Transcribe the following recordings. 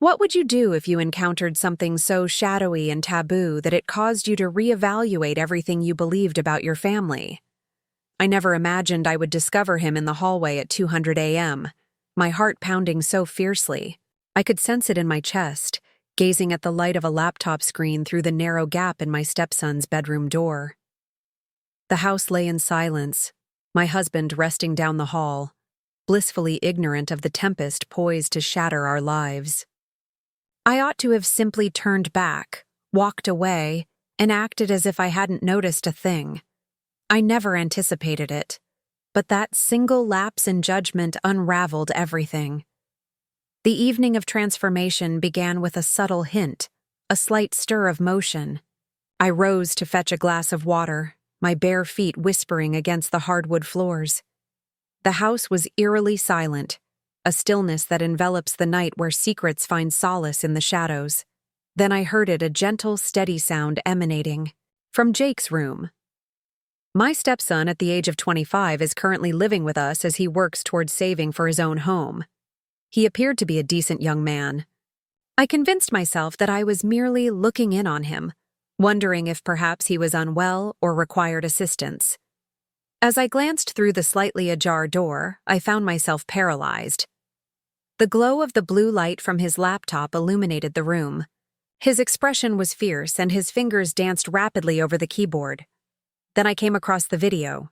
What would you do if you encountered something so shadowy and taboo that it caused you to reevaluate everything you believed about your family? I never imagined I would discover him in the hallway at 200 a.m., my heart pounding so fiercely. I could sense it in my chest, gazing at the light of a laptop screen through the narrow gap in my stepson's bedroom door. The house lay in silence, my husband resting down the hall, blissfully ignorant of the tempest poised to shatter our lives. I ought to have simply turned back, walked away, and acted as if I hadn't noticed a thing. I never anticipated it, but that single lapse in judgment unraveled everything. The evening of transformation began with a subtle hint, a slight stir of motion. I rose to fetch a glass of water, my bare feet whispering against the hardwood floors. The house was eerily silent, a stillness that envelops the night where secrets find solace in the shadows. Then I heard it, a gentle, steady sound emanating from Jake's room. My stepson, at the age of 25, is currently living with us as he works towards saving for his own home. He appeared to be a decent young man. I convinced myself that I was merely looking in on him, wondering if perhaps he was unwell or required assistance. As I glanced through the slightly ajar door, I found myself paralyzed. The glow of the blue light from his laptop illuminated the room. His expression was fierce, and his fingers danced rapidly over the keyboard. Then I came across the video.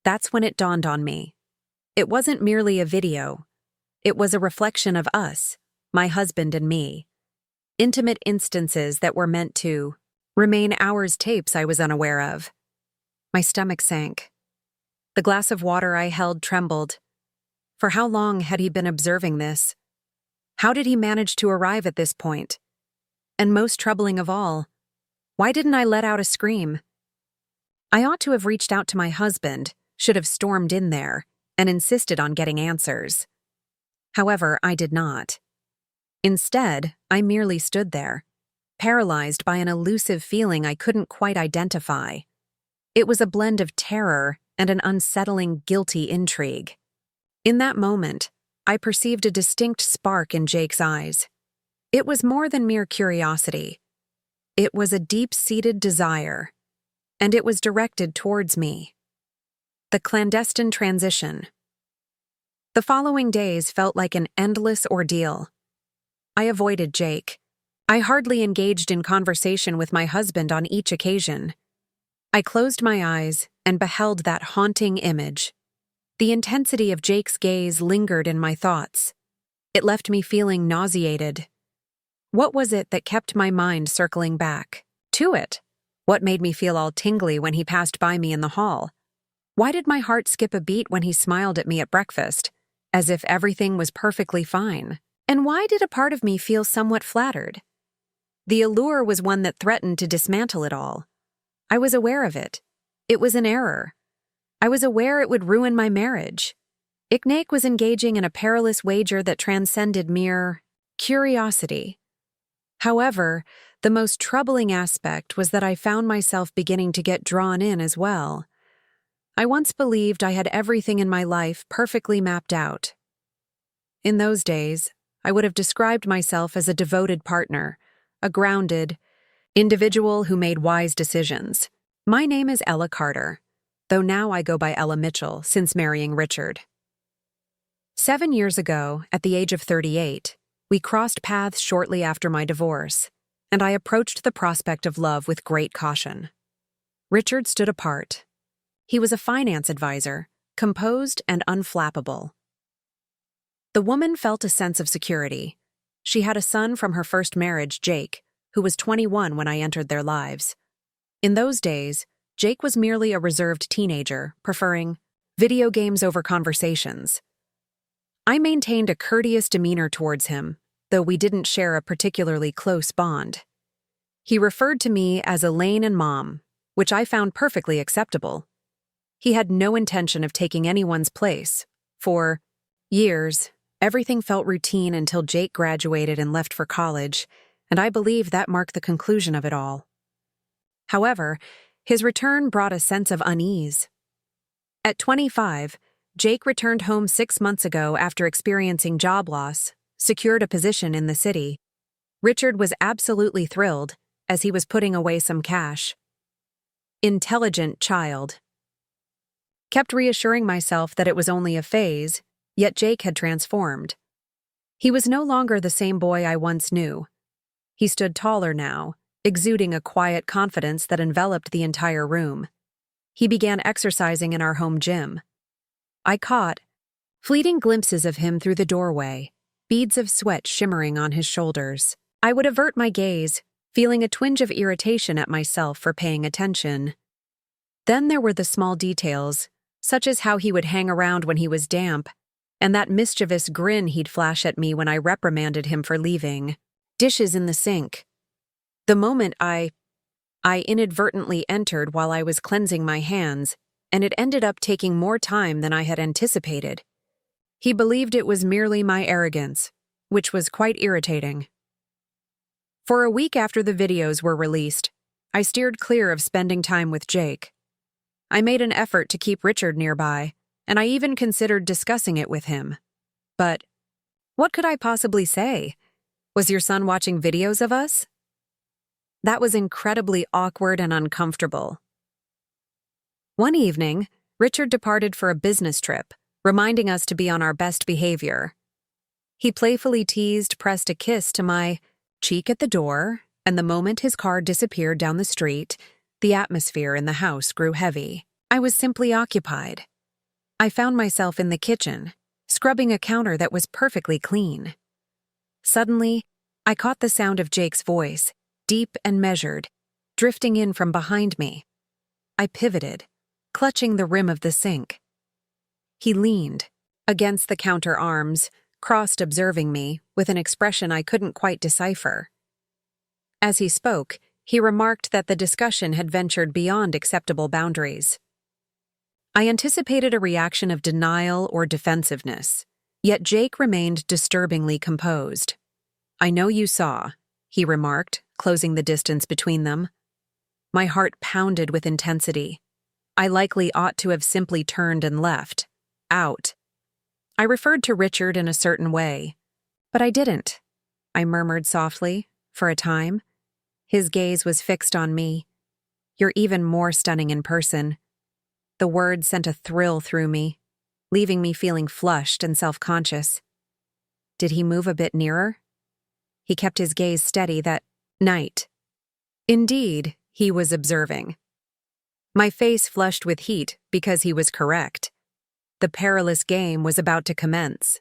That's when it dawned on me. It wasn't merely a video. It was a reflection of us, my husband and me. Intimate instances that were meant to remain hours, tapes I was unaware of. My stomach sank. The glass of water I held trembled. For how long had he been observing this? How did he manage to arrive at this point? And most troubling of all, why didn't I let out a scream? I ought to have reached out to my husband, should have stormed in there, and insisted on getting answers. However, I did not. Instead, I merely stood there, paralyzed by an elusive feeling I couldn't quite identify. It was a blend of terror and an unsettling, guilty intrigue. In that moment, I perceived a distinct spark in Jake's eyes. It was more than mere curiosity. It was a deep-seated desire, and it was directed towards me. The clandestine transition. The following days felt like an endless ordeal. I avoided Jake. I hardly engaged in conversation with my husband on each occasion. I closed my eyes and beheld that haunting image. The intensity of Jake's gaze lingered in my thoughts. It left me feeling nauseated. What was it that kept my mind circling back to it? What made me feel all tingly when he passed by me in the hall? Why did my heart skip a beat when he smiled at me at breakfast, as if everything was perfectly fine? And why did a part of me feel somewhat flattered? The allure was one that threatened to dismantle it all. I was aware of it. It was an error. I was aware it would ruin my marriage. Ignake was engaging in a perilous wager that transcended mere curiosity. However, the most troubling aspect was that I found myself beginning to get drawn in as well. I once believed I had everything in my life perfectly mapped out. In those days, I would have described myself as a devoted partner, a grounded individual who made wise decisions. My name is Ella Carter, though now I go by Ella Mitchell since marrying Richard. 7 years ago, at the age of 38, we crossed paths shortly after my divorce, and I approached the prospect of love with great caution. Richard stood apart. He was a finance advisor, composed and unflappable. The woman felt a sense of security. She had a son from her first marriage, Jake, who was 21 when I entered their lives. In those days, Jake was merely a reserved teenager, preferring video games over conversations. I maintained a courteous demeanor towards him, though we didn't share a particularly close bond. He referred to me as Elaine and Mom, which I found perfectly acceptable. He had no intention of taking anyone's place. For years, everything felt routine until Jake graduated and left for college, and I believe that marked the conclusion of it all. However, his return brought a sense of unease. At 25, Jake returned home 6 months ago after experiencing job loss secured a position in the city. Richard was absolutely thrilled, as he was putting away some cash. Intelligent child. Kept reassuring myself that it was only a phase, yet Jake had transformed. He was no longer the same boy I once knew. He stood taller now, exuding a quiet confidence that enveloped the entire room. He began exercising in our home gym. I caught fleeting glimpses of him through the doorway, beads of sweat shimmering on his shoulders. I would avert my gaze, feeling a twinge of irritation at myself for paying attention. Then there were the small details, such as how he would hang around when he was damp, and that mischievous grin he'd flash at me when I reprimanded him for leaving. Dishes in the sink. The moment I inadvertently entered while I was cleansing my hands, and it ended up taking more time than I had anticipated. He believed it was merely my arrogance, which was quite irritating. For a week after the videos were released, I steered clear of spending time with Jake. I made an effort to keep Richard nearby, and I even considered discussing it with him. But what could I possibly say? Was your son watching videos of us? That was incredibly awkward and uncomfortable. One evening, Richard departed for a business trip, reminding us to be on our best behavior. He playfully pressed a kiss to my cheek at the door, and the moment his car disappeared down the street, the atmosphere in the house grew heavy. I was simply occupied. I found myself in the kitchen, scrubbing a counter that was perfectly clean. Suddenly, I caught the sound of Jake's voice, deep and measured, drifting in from behind me. I pivoted, clutching the rim of the sink. He leaned against the counter arms, crossed observing me, with an expression I couldn't quite decipher. As he spoke, he remarked that the discussion had ventured beyond acceptable boundaries. I anticipated a reaction of denial or defensiveness, yet Jake remained disturbingly composed. "I know you saw," he remarked, closing the distance between them. My heart pounded with intensity. I likely ought to have simply turned and left. Out. I referred to Richard in a certain way, but I didn't. I murmured softly, for a time. His gaze was fixed on me. "You're even more stunning in person." The word sent a thrill through me, leaving me feeling flushed and self-conscious. Did he move a bit nearer? He kept his gaze steady that night. Indeed, he was observing. My face flushed with heat because he was correct. The perilous game was about to commence.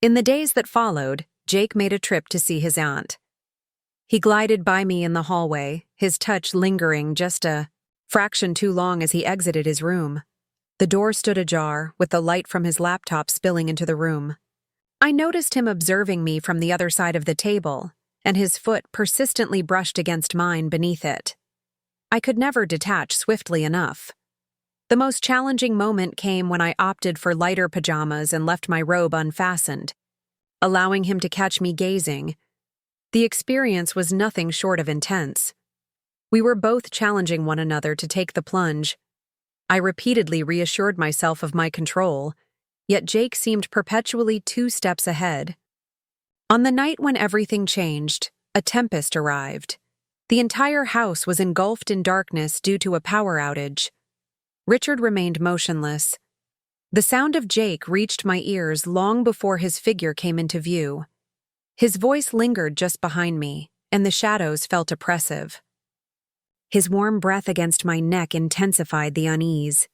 In the days that followed, Jake made a trip to see his aunt. He glided by me in the hallway, his touch lingering just a fraction too long as he exited his room. The door stood ajar, with the light from his laptop spilling into the room. I noticed him observing me from the other side of the table, and his foot persistently brushed against mine beneath it. I could never detach swiftly enough. The most challenging moment came when I opted for lighter pajamas and left my robe unfastened, allowing him to catch me gazing. The experience was nothing short of intense. We were both challenging one another to take the plunge. I repeatedly reassured myself of my control, yet Jake seemed perpetually 2 steps ahead. On the night when everything changed, a tempest arrived. The entire house was engulfed in darkness due to a power outage. Richard remained motionless. The sound of Jake reached my ears long before his figure came into view. His voice lingered just behind me, and the shadows felt oppressive. His warm breath against my neck intensified the unease.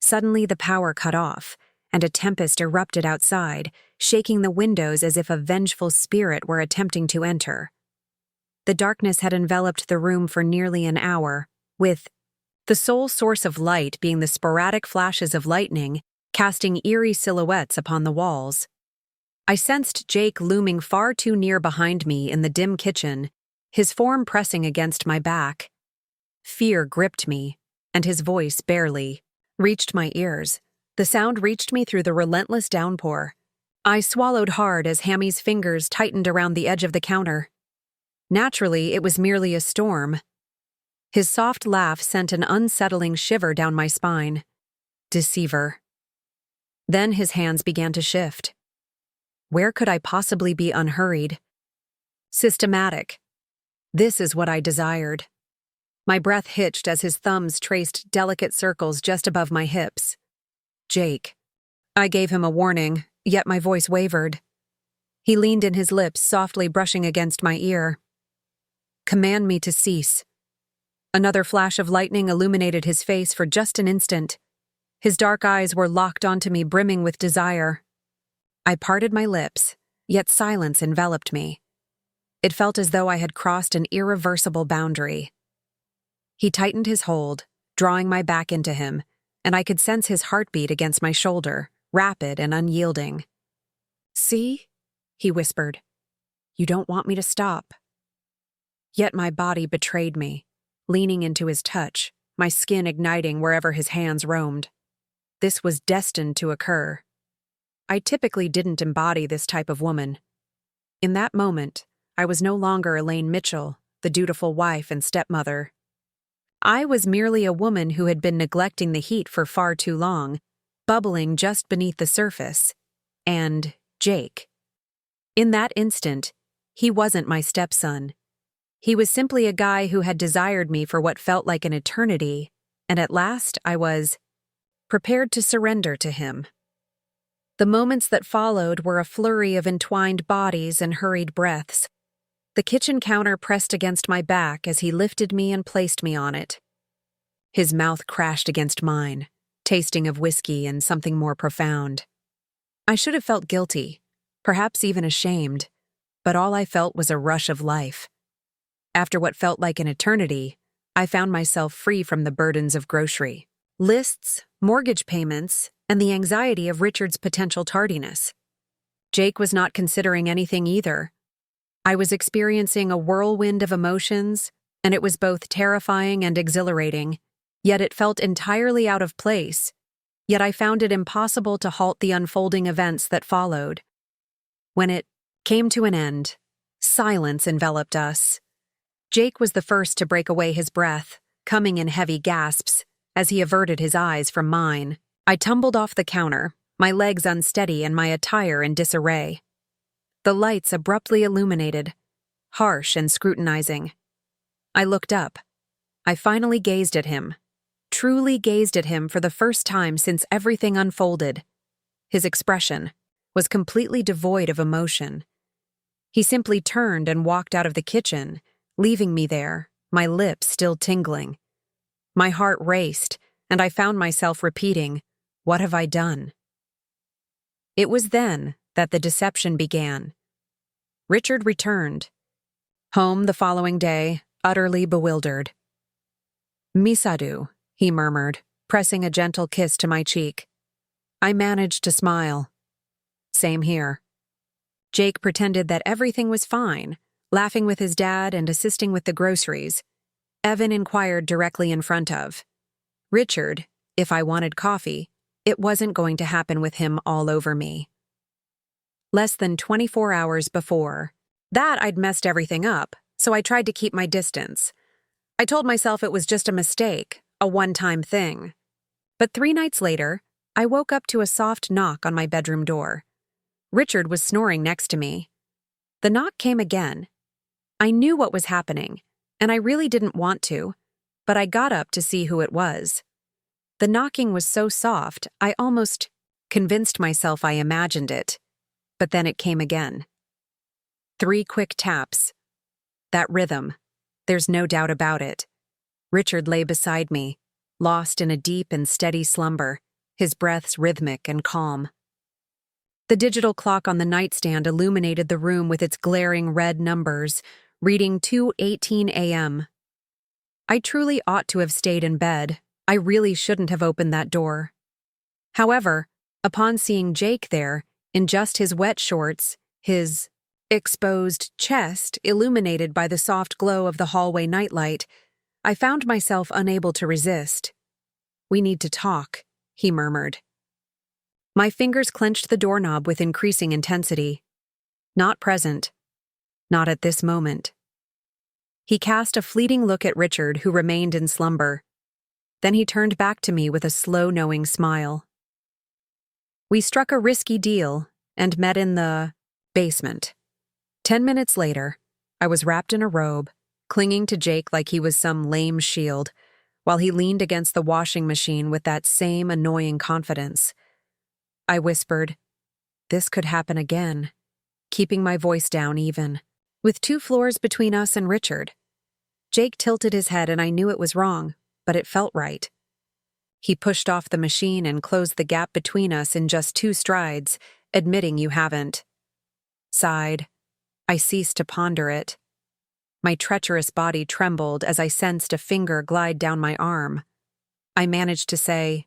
Suddenly the power cut off, and a tempest erupted outside, shaking the windows as if a vengeful spirit were attempting to enter. The darkness had enveloped the room for nearly an hour, with the sole source of light being the sporadic flashes of lightning, casting eerie silhouettes upon the walls. I sensed Jake looming far too near behind me in the dim kitchen, his form pressing against my back. Fear gripped me, and his voice barely reached my ears. The sound reached me through the relentless downpour. I swallowed hard as Hammy's fingers tightened around the edge of the counter. Naturally, it was merely a storm. His soft laugh sent an unsettling shiver down my spine. Deceiver. Then his hands began to shift. Where could I possibly be unhurried? Systematic. This is what I desired. My breath hitched as his thumbs traced delicate circles just above my hips. Jake. I gave him a warning, yet my voice wavered. He leaned in, his lips softly brushing against my ear. Command me to cease. Another flash of lightning illuminated his face for just an instant. His dark eyes were locked onto me, brimming with desire. I parted my lips, yet silence enveloped me. It felt as though I had crossed an irreversible boundary. He tightened his hold, drawing my back into him, and I could sense his heartbeat against my shoulder, rapid and unyielding. See? He whispered. You don't want me to stop. Yet my body betrayed me, leaning into his touch, my skin igniting wherever his hands roamed. This was destined to occur. I typically didn't embody this type of woman. In that moment, I was no longer Elaine Mitchell, the dutiful wife and stepmother. I was merely a woman who had been neglecting the heat for far too long, bubbling just beneath the surface. And Jake. In that instant, he wasn't my stepson. He was simply a guy who had desired me for what felt like an eternity, and at last I was prepared to surrender to him. The moments that followed were a flurry of entwined bodies and hurried breaths. The kitchen counter pressed against my back as he lifted me and placed me on it. His mouth crashed against mine, tasting of whiskey and something more profound. I should have felt guilty, perhaps even ashamed, but all I felt was a rush of life. After what felt like an eternity, I found myself free from the burdens of grocery lists, mortgage payments, and the anxiety of Richard's potential tardiness. Jake was not considering anything either. I was experiencing a whirlwind of emotions, and it was both terrifying and exhilarating, yet it felt entirely out of place. Yet I found it impossible to halt the unfolding events that followed. When it came to an end, silence enveloped us. Jake was the first to break away, his breath coming in heavy gasps as he averted his eyes from mine. I tumbled off the counter, my legs unsteady and my attire in disarray. The lights abruptly illuminated, harsh and scrutinizing. I looked up. I finally gazed at him, truly gazed at him for the first time since everything unfolded. His expression was completely devoid of emotion. He simply turned and walked out of the kitchen, leaving me there, my lips still tingling. My heart raced, and I found myself repeating, "What have I done?" It was then that the deception began. Richard returned. Home the following day, utterly bewildered. "Misadu," he murmured, pressing a gentle kiss to my cheek. I managed to smile. Same here. Jake pretended that everything was fine, laughing with his dad and assisting with the groceries. Evan inquired directly in front of Richard if I wanted coffee. It wasn't going to happen with him all over me. Less than 24 hours before that, I'd messed everything up, so I tried to keep my distance. I told myself it was just a mistake, a one-time thing. But 3 nights later, I woke up to a soft knock on my bedroom door. Richard was snoring next to me. The knock came again. I knew what was happening, and I really didn't want to, but I got up to see who it was. The knocking was so soft, I almost convinced myself I imagined it. But then it came again. 3 quick taps. That rhythm. There's no doubt about it. Richard lay beside me, lost in a deep and steady slumber, his breaths rhythmic and calm. The digital clock on the nightstand illuminated the room with its glaring red numbers, reading 2:18 a.m. I truly ought to have stayed in bed. I really shouldn't have opened that door. However, upon seeing Jake there, in just his wet shorts, his exposed chest illuminated by the soft glow of the hallway nightlight, I found myself unable to resist. "We need to talk," he murmured. My fingers clenched the doorknob with increasing intensity. Not present. Not at this moment. He cast a fleeting look at Richard, who remained in slumber. Then he turned back to me with a slow, knowing smile. "We struck a risky deal and met in the Basement. 10 minutes later, I was wrapped in a robe, clinging to Jake like he was some lame shield, while he leaned against the washing machine with that same annoying confidence. I whispered, "This could happen again," keeping my voice down even. With 2 floors between us and Richard. Jake tilted his head and I knew it was wrong, but it felt right. He pushed off the machine and closed the gap between us in just 2 strides, admitting you haven't. Sighed. I ceased to ponder it. My treacherous body trembled as I sensed a finger glide down my arm. I managed to say,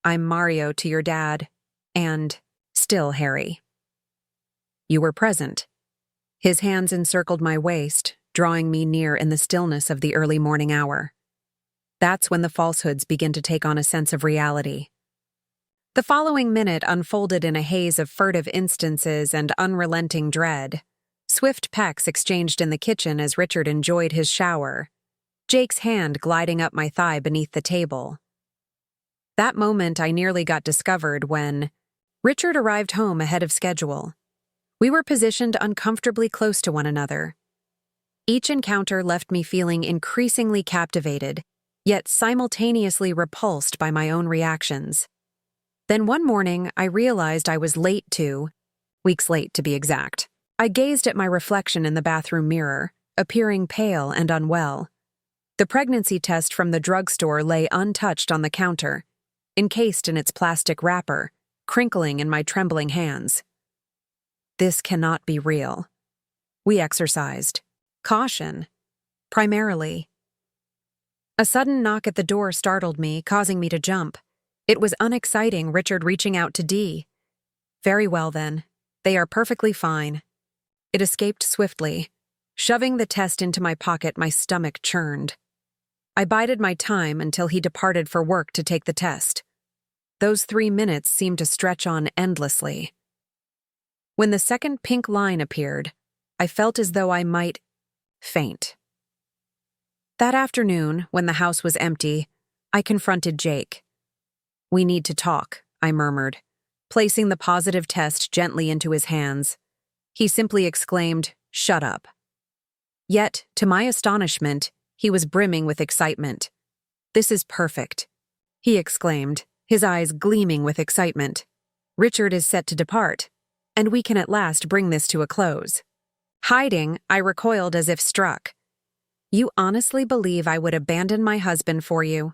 "I'm Mario to your dad," and, "Still, Harry." You were present. His hands encircled my waist, drawing me near in the stillness of the early morning hour. That's when the falsehoods begin to take on a sense of reality. The following minute unfolded in a haze of furtive instances and unrelenting dread. Swift pecks exchanged in the kitchen as Richard enjoyed his shower, Jake's hand gliding up my thigh beneath the table. That moment I nearly got discovered when Richard arrived home ahead of schedule. We were positioned uncomfortably close to one another. Each encounter left me feeling increasingly captivated, yet simultaneously repulsed by my own reactions. Then one morning, I realized I was weeks late to be exact. I gazed at my reflection in the bathroom mirror, appearing pale and unwell. The pregnancy test from the drugstore lay untouched on the counter, encased in its plastic wrapper, crinkling in my trembling hands. This cannot be real. We exercised caution, primarily. A sudden knock at the door startled me, causing me to jump. It was unexciting, Richard reaching out to Dee. "Very well then. They are perfectly fine." It escaped swiftly. Shoving the test into my pocket, my stomach churned. I bided my time until he departed for work to take the test. Those 3 minutes seemed to stretch on endlessly. When the second pink line appeared, I felt as though I might faint. That afternoon, when the house was empty, I confronted Jake. "We need to talk," I murmured, placing the positive test gently into his hands. He simply exclaimed, "Shut up." Yet, to my astonishment, he was brimming with excitement. "This is perfect," he exclaimed, his eyes gleaming with excitement. "Richard is set to depart, and we can at last bring this to a close." Hiding, I recoiled as if struck. "You honestly believe I would abandon my husband for you?"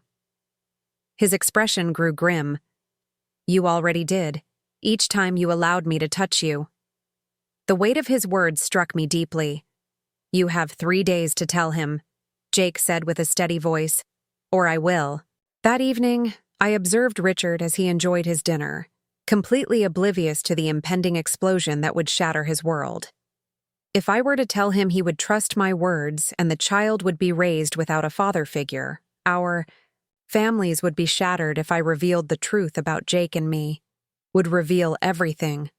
His expression grew grim. "You already did, each time you allowed me to touch you." The weight of his words struck me deeply. "You have 3 days to tell him," Jake said with a steady voice, "or I will." That evening, I observed Richard as he enjoyed his dinner, completely oblivious to the impending explosion that would shatter his world. If I were to tell him he would trust my words and the child would be raised without a father figure, our families would be shattered if I revealed the truth about Jake and me, would reveal everything.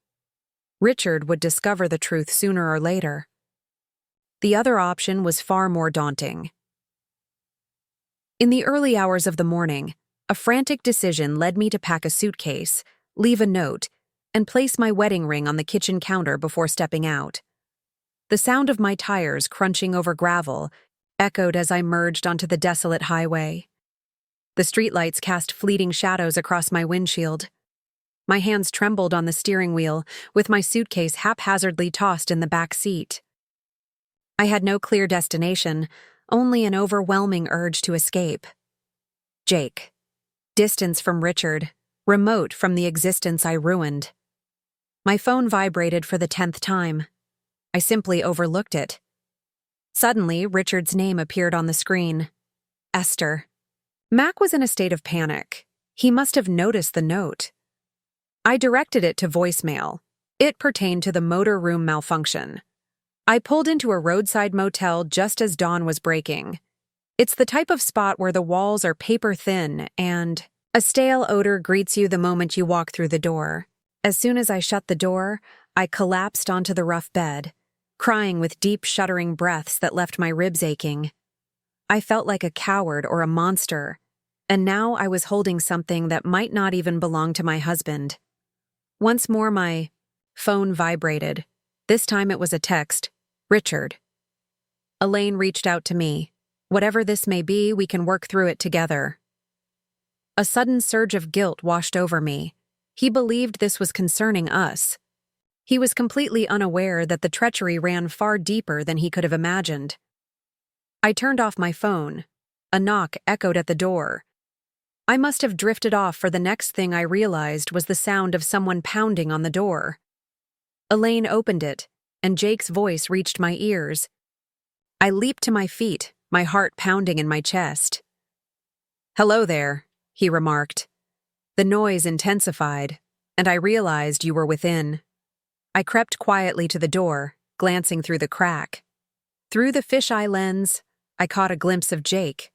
Richard would discover the truth sooner or later. The other option was far more daunting. In the early hours of the morning, a frantic decision led me to pack a suitcase, leave a note, and place my wedding ring on the kitchen counter before stepping out. The sound of my tires crunching over gravel echoed as I merged onto the desolate highway. The streetlights cast fleeting shadows across my windshield. My hands trembled on the steering wheel, with my suitcase haphazardly tossed in the back seat. I had no clear destination, only an overwhelming urge to escape. Jake. Distance from Richard, remote from the existence I ruined. My phone vibrated for the 10th time. I simply overlooked it. Suddenly, Richard's name appeared on the screen. Esther. Mac was in a state of panic. He must have noticed the note. I directed it to voicemail. It pertained to the motor room malfunction. I pulled into a roadside motel just as dawn was breaking. It's the type of spot where the walls are paper thin and a stale odor greets you the moment you walk through the door. As soon as I shut the door, I collapsed onto the rough bed, crying with deep, shuddering breaths that left my ribs aching. I felt like a coward or a monster, and now I was holding something that might not even belong to my husband. Once more my phone vibrated, This time it was a text. Richard. Elaine reached out to me. Whatever this may be, we can work through it together. A sudden surge of guilt washed over me. He believed this was concerning us. He was completely unaware that the treachery ran far deeper than he could have imagined. I turned off my phone. A knock echoed at the door. I must have drifted off, for the next thing I realized was the sound of someone pounding on the door. Elaine opened it, and Jake's voice reached my ears. I leaped to my feet, my heart pounding in my chest. "Hello there," he remarked. The noise intensified, and I realized you were within. I crept quietly to the door, glancing through the crack. Through the fisheye lens, I caught a glimpse of Jake,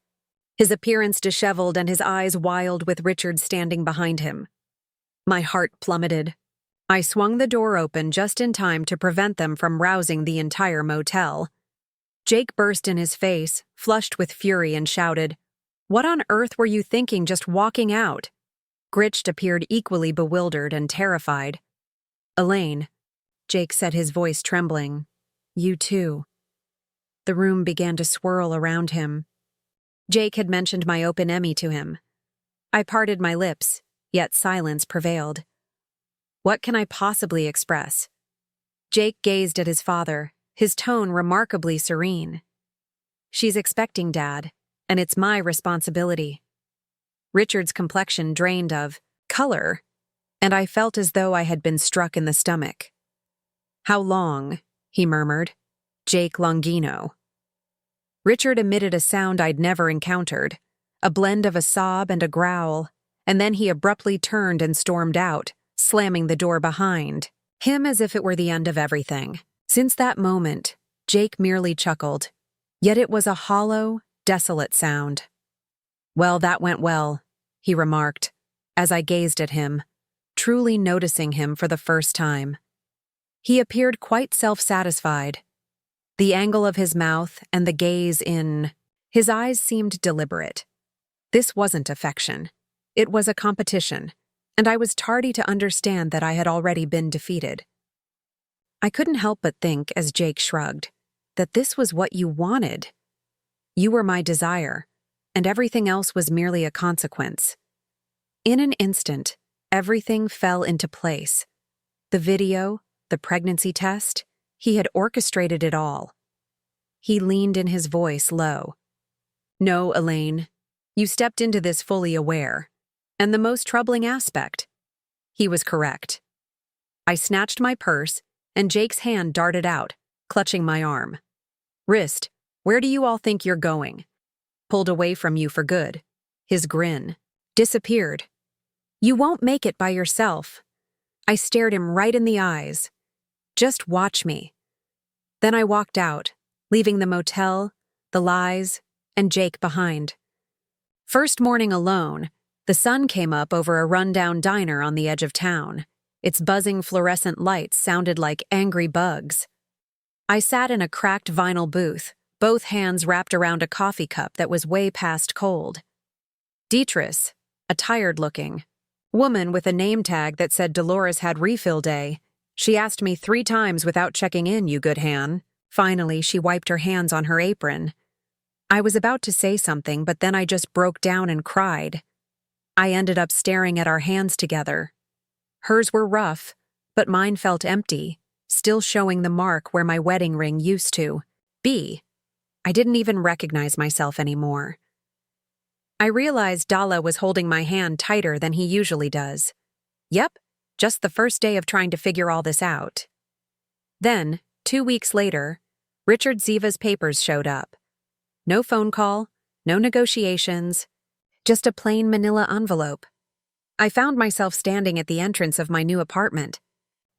his appearance disheveled and his eyes wild with Richard standing behind him. My heart plummeted. I swung the door open just in time to prevent them from rousing the entire motel. Jake burst in his face, flushed with fury, and shouted, "What on earth were you thinking just walking out?" Gritched appeared equally bewildered and terrified. "Elaine," Jake said, his voice trembling. "You too." The room began to swirl around him. Jake had mentioned my open Emmy to him. I parted my lips, yet silence prevailed. What can I possibly express? Jake gazed at his father, his tone remarkably serene. "She's expecting, Dad, and it's my responsibility." Richard's complexion drained of color, and I felt as though I had been struck in the stomach. "How long?" he murmured. "Jake Longino." Richard emitted a sound I'd never encountered, a blend of a sob and a growl, and then he abruptly turned and stormed out, slamming the door behind him as if it were the end of everything. Since that moment, Jake merely chuckled, yet it was a hollow, desolate sound. "Well, that went well," he remarked, as I gazed at him, truly noticing him for the first time. He appeared quite self-satisfied. The angle of his mouth and the gaze in his eyes seemed deliberate. This wasn't affection. It was a competition, and I was tardy to understand that I had already been defeated. I couldn't help but think, as Jake shrugged, that this was what you wanted. You were my desire, and everything else was merely a consequence. In an instant, everything fell into place. The video, the pregnancy test, he had orchestrated it all. He leaned in, his voice low. "No, Elaine, you stepped into this fully aware. And the most troubling aspect." He was correct. I snatched my purse, and Jake's hand darted out, clutching my arm. "Wrist, where do you all think you're going?" Pulled away from you for good. His grin disappeared. "You won't make it by yourself." I stared him right in the eyes. "Just watch me." Then I walked out, leaving the motel, the lies, and Jake behind. First morning alone, the sun came up over a rundown diner on the edge of town. Its buzzing fluorescent lights sounded like angry bugs. I sat in a cracked vinyl booth, both hands wrapped around a coffee cup that was way past cold. Deetris, a tired-looking woman with a name tag that said Dolores had refill day. She asked me 3 times without checking in, you good Han. Finally, she wiped her hands on her apron. I was about to say something, but then I just broke down and cried. I ended up staring at our hands together. Hers were rough, but mine felt empty, still showing the mark where my wedding ring used to be. I didn't even recognize myself anymore. I realized Dalla was holding my hand tighter than he usually does. Yep, just the first day of trying to figure all this out. Then, 2 weeks later, Richard Ziva's papers showed up. No phone call, no negotiations, just a plain manila envelope. I found myself standing at the entrance of my new apartment,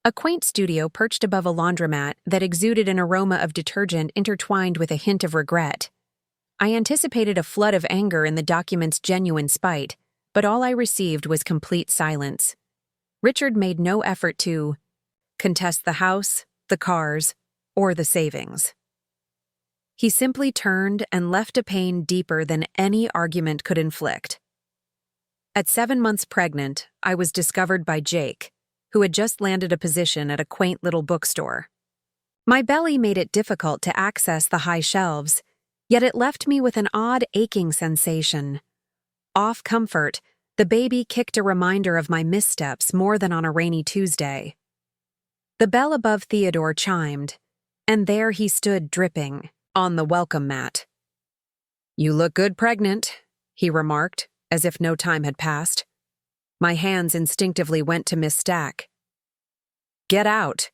a quaint studio perched above a laundromat that exuded an aroma of detergent intertwined with a hint of regret. I anticipated a flood of anger in the document's genuine spite, but all I received was complete silence. Richard made no effort to contest the house, the cars, or the savings. He simply turned and left a pain deeper than any argument could inflict. At 7 months pregnant, I was discovered by Jake, who had just landed a position at a quaint little bookstore. My belly made it difficult to access the high shelves, yet it left me with an odd aching sensation. Off comfort, the baby kicked a reminder of my missteps more than on a rainy Tuesday. The bell above Theodore chimed, and there he stood dripping on the welcome mat. "You look good pregnant," he remarked, as if no time had passed. My hands instinctively went to Miss Stack. "Get out."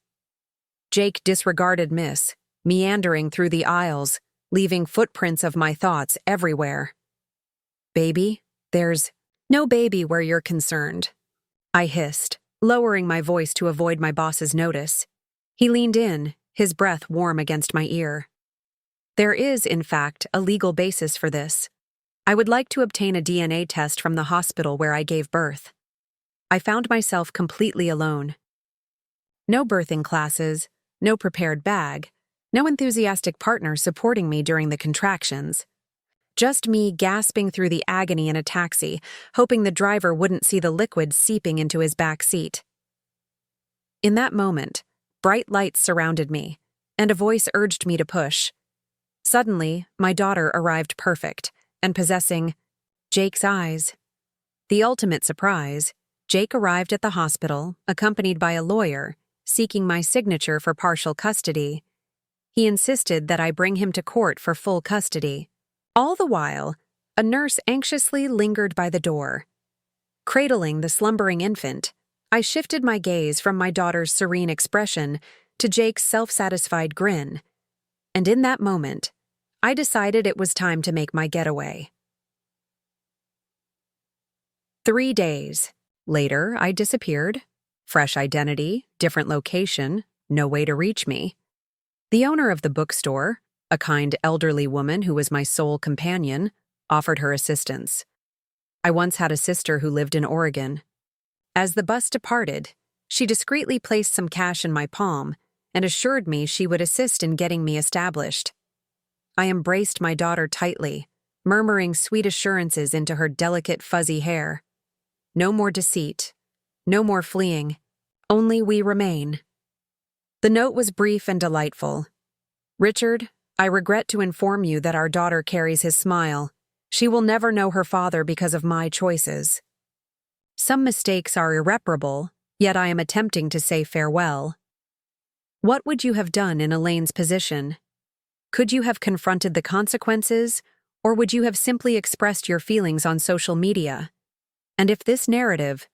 Jake disregarded Miss, meandering through the aisles, leaving footprints of my thoughts everywhere. "Baby, there's no baby where you're concerned," I hissed, lowering my voice to avoid my boss's notice. He leaned in, his breath warm against my ear. "There is, in fact, a legal basis for this. I would like to obtain a DNA test from the hospital where I gave birth." I found myself completely alone. No birthing classes, no prepared bag, no enthusiastic partner supporting me during the contractions. Just me gasping through the agony in a taxi, hoping the driver wouldn't see the liquid seeping into his back seat. In that moment, bright lights surrounded me, and a voice urged me to push. Suddenly, my daughter arrived perfect, and possessing Jake's eyes. The ultimate surprise, Jake arrived at the hospital, accompanied by a lawyer, seeking my signature for partial custody. He insisted that I bring him to court for full custody. All the while, a nurse anxiously lingered by the door. Cradling the slumbering infant, I shifted my gaze from my daughter's serene expression to Jake's self-satisfied grin, and in that moment, I decided it was time to make my getaway. 3 days later, I disappeared. Fresh identity, different location, no way to reach me. The owner of the bookstore, a kind elderly woman who was my sole companion, offered her assistance. I once had a sister who lived in Oregon. As the bus departed, she discreetly placed some cash in my palm and assured me she would assist in getting me established. I embraced my daughter tightly, murmuring sweet assurances into her delicate, fuzzy hair. No more deceit, no more fleeing, only we remain. The note was brief and delightful. "Richard, I regret to inform you that our daughter carries his smile. She will never know her father because of my choices. Some mistakes are irreparable, yet I am attempting to say farewell." What would you have done in Elaine's position? Could you have confronted the consequences, or would you have simply expressed your feelings on social media? And if this narrative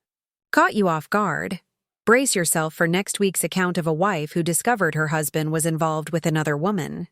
caught you off guard, brace yourself for next week's account of a wife who discovered her husband was involved with another woman.